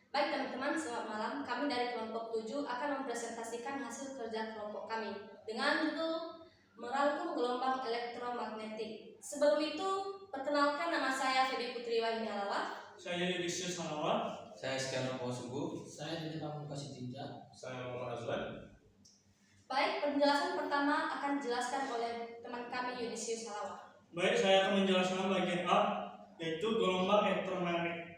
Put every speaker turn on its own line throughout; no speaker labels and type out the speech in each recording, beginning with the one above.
Baik teman-teman, selamat malam. Kami dari kelompok 7 akan mempresentasikan hasil kerja kelompok kami dengan judul Merangkum Gelombang Elektromagnetik. Sebelum itu, perkenalkan nama saya Feby Putri Wahini Alawa.
Saya Yudhistira Salawa.
Saya Sekian Sugu.
Saya Didi Pamungkas Tinja.
Saya Muhammad Azwan.
Baik, penjelasan pertama akan dijelaskan oleh teman kami Yudhistira Salawa.
Baik, saya akan menjelaskan bagian A, yaitu gelombang elektromagnetik.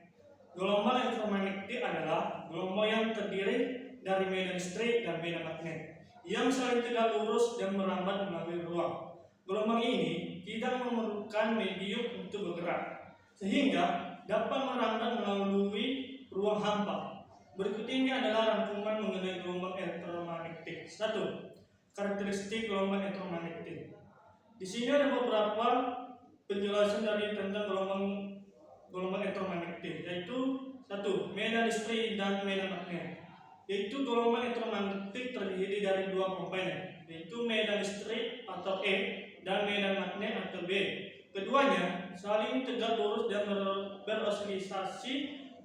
Gelombang elektromagnetik adalah gelombang yang terdiri dari medan listrik dan medan magnet yang saling tegak lurus dan merambat melalui ruang. Gelombang ini tidak memerlukan medium untuk bergerak, sehingga dapat merambat melalui ruang hampa. Berikut ini adalah rangkuman mengenai gelombang elektromagnetik. 1. Karakteristik gelombang elektromagnetik. Di sini ada beberapa penjelasan dari tentang gelombang elektromagnetik, yaitu 1. Medan listrik dan medan magnet. Yaitu gelombang elektromagnetik terdiri dari dua komponen, yaitu medan listrik atau E dan medan magnet atau B. Keduanya saling tegak lurus dan berosilisasi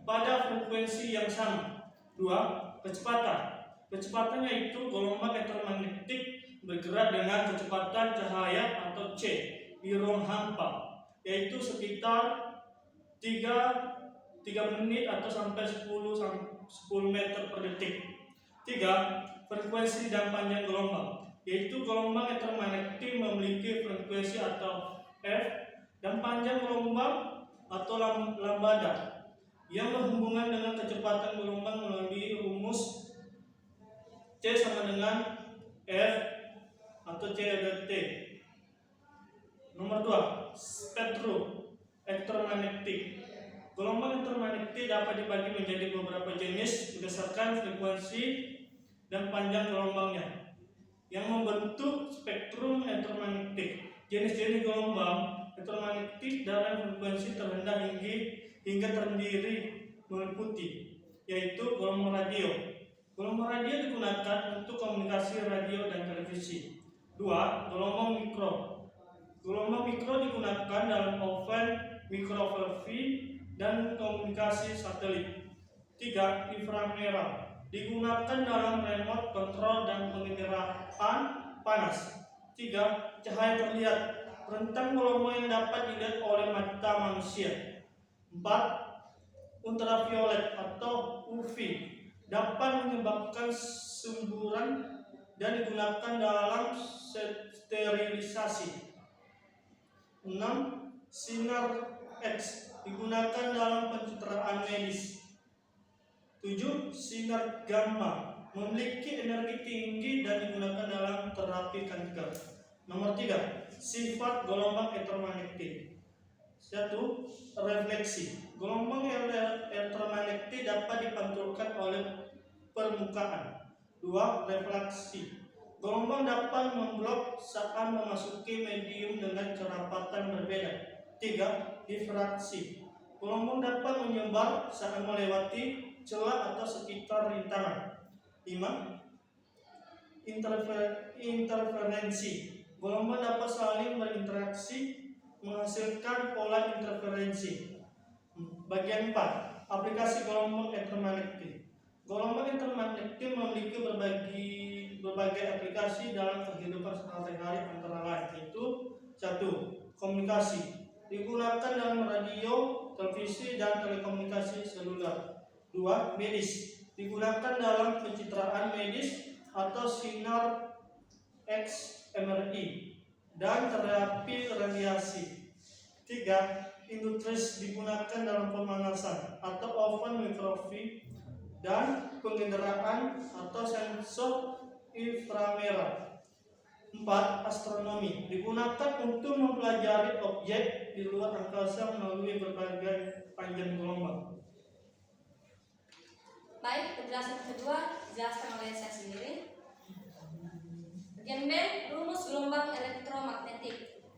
pada frekuensi yang sama. 2. Kecepatan. Kecepatan yaitu gelombang elektromagnetik bergerak dengan kecepatan cahaya atau C di ruang hampa, yaitu sekitar 3 menit atau sampai 10 meter per detik. 3. Frekuensi dan panjang gelombang, yaitu gelombang elektromagnetik memiliki frekuensi atau F dan panjang gelombang atau lambda yang berhubungan dengan kecepatan gelombang melalui rumus C sama dengan F atau C adalah T. Nomor 2. Spektrum elektromagnetik. Gelombang elektromagnetik dapat dibagi menjadi beberapa jenis berdasarkan frekuensi dan panjang gelombangnya yang membentuk spektrum elektromagnetik. Jenis-jenis gelombang elektromagnetik dalam frekuensi terendah hingga terdiri meliputi, yaitu gelombang radio. Gelombang radio digunakan untuk komunikasi radio dan televisi. 2. Gelombang mikro. Gelombang mikro digunakan dalam oven, mikrowavevi, dan komunikasi satelit. 3. Inframerah digunakan dalam remote control dan pengirapan panas. 3. Cahaya terlihat, rentang gelombang yang dapat dilihat oleh mata manusia. 4. Ultraviolet atau UV dapat menyebabkan semburan dan digunakan dalam sterilisasi. 6. Sinar X digunakan dalam pencitraan medis. 7. Sinar gamma memiliki energi tinggi dan digunakan dalam terapi kanker. Nomor 3. Sifat gelombang elektromagnetik. 1. Refleksi. Gelombang elektromagnetik dapat dipantulkan oleh permukaan. 2. Refleksi. Gelombang dapat memblok saat memasuki medium dengan kerapatan berbeda. 3. Difraksi. Gelombang dapat menyebar saat melewati celah atau sekitar rintangan. 5. Interferensi. Gelombang dapat saling berinteraksi menghasilkan pola interferensi. Bagian 4. Aplikasi gelombang elektromagnetik. Gelombang elektromagnetik memiliki berbagai aplikasi dalam kehidupan sehari-hari, antara lain yaitu 1. Komunikasi. Digunakan dalam radio, televisi, dan telekomunikasi seluler. 2. Medis. Digunakan dalam pencitraan medis atau sinar X, MRI, dan terapi radiasi. 3. Industri. Digunakan dalam pemanasan atau oven, mikrowavevi, dan pengendaraan atau sensor inframerah. 4. Astronomi. Digunakan untuk mempelajari objek di luar angkasa melalui berbagai panjang gelombang.
Baik, penjelasan kedua dijelaskan oleh saya sendiri. Bagian B, rumus gelombang elektromagnetik.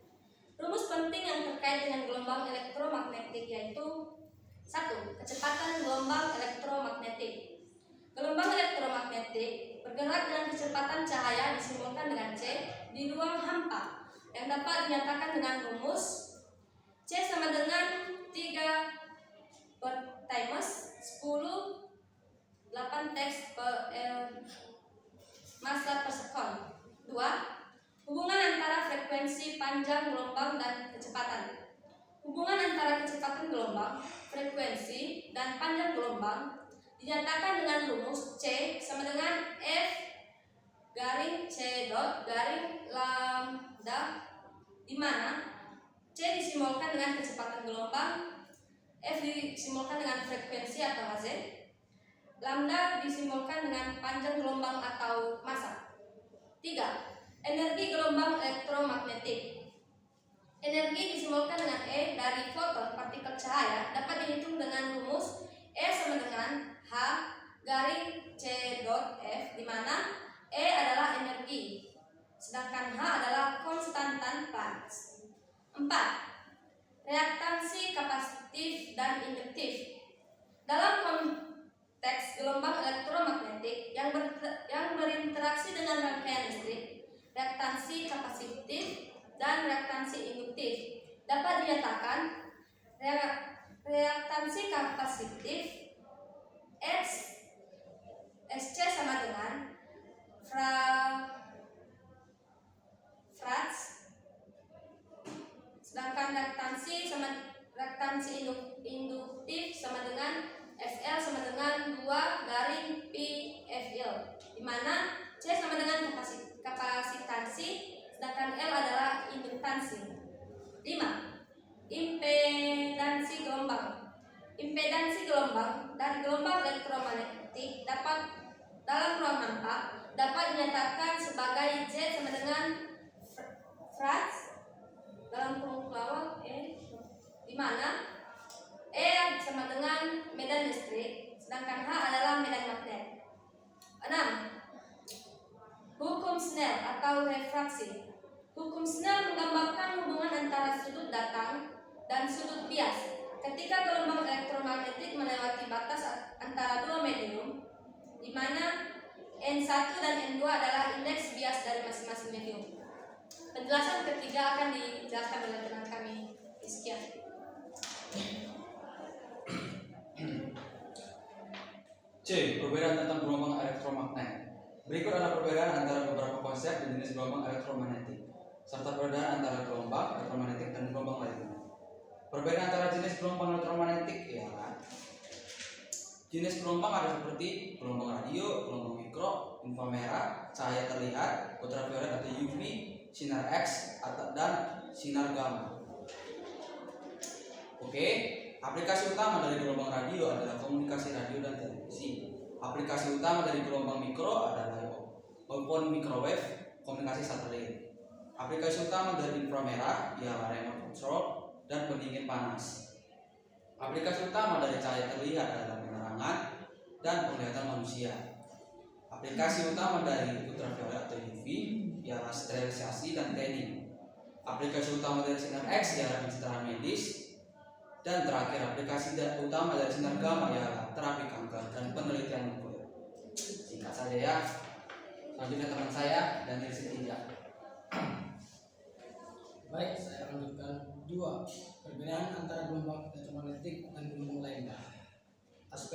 Rumus penting yang terkait dengan gelombang elektromagnetik yaitu 1. Kecepatan gelombang elektromagnetik. Gelombang elektromagnetik bergerak dengan kecepatan cahaya disimbolkan dengan C di ruang hampa yang dapat dinyatakan dengan rumus C sama dengan 3 per times 10 gelombang, frekuensi, dan panjang gelombang dinyatakan dengan rumus C sama dengan F garing C dot garing lambda, di mana C disimbolkan dengan kecepatan gelombang, F disimbolkan dengan frekuensi atau Hz, lambda disimbolkan dengan panjang gelombang atau massa. 3. Energi gelombang elektromagnetik. Energi disimbolkan dengan E dari foton partikel cahaya dapat dihitung dengan rumus E sama dengan H garing C dot F, di mana E adalah energi, sedangkan H adalah konstantan Planck. 4. Reaktansi kapasitif dan induktif. Dalam konteks gelombang elektromagnetik yang berinteraksi dengan rangkaian listrik, reaktansi kapasitif dan reaktansi induktif dapat dinyatakan. Reaktansi kapasitif Sc sama dengan Frats, sedangkan reaktansi induktif sama dengan Fl sama dengan 2 garing pi Fl, di mana C sama dengan kapasitansi, sedangkan L adalah induktansi. 5. Impedansi gelombang. Impedansi gelombang dari gelombang elektromagnetik dalam ruang hampa dapat dinyatakan sebagai Z sama dengan Frats dalam kurung kelawar E, di mana E sama dengan medan listrik, sedangkan H adalah medan magnet. 6. Hukum Snell atau refraksi. Hukum Snell menggambarkan hubungan antara sudut datang dan sudut bias ketika gelombang elektromagnetik melewati batas antara dua medium, di mana N1 dan N2 adalah indeks bias dari masing-masing medium. Penjelasan ketiga akan dijelaskan oleh teman kami. Sekian.
C. Perbedaan tentang gelombang elektromagnet. Berikut adalah perbedaan antara beberapa konsep dan jenis gelombang elektromagnetik, serta perbedaan antara gelombang elektromagnetik dan gelombang lainnya. Perbedaan antara jenis gelombang elektromagnetik ialah jenis gelombang ada seperti gelombang radio, gelombang mikro, inframerah, cahaya terlihat, ultraviolet atau UV, sinar X dan sinar gamma. Oke, aplikasi utama dari gelombang radio adalah komunikasi radio dan televisi. Aplikasi utama dari gelombang mikro adalah maupun microwave, komunikasi satelit. Aplikasi utama dari inframerah ialah remote control dan pendingin panas. Aplikasi utama dari cahaya terlihat adalah penerangan dan penglihatan manusia. Aplikasi utama dari ultraviolet atau UV ialah sterilisasi dan tanning. Aplikasi utama dari sinar X ialah pencitraan medis. Dan terakhir, aplikasi utama dari sinar gamma ialah terapi kanker dan penelitian nuklir. Singkat saja ya. Selanjutnya teman saya dan Tirta.
Baik, saya lanjutkan 2. Perbedaan antara gelombang elektromagnetik dan gelombang lainnya.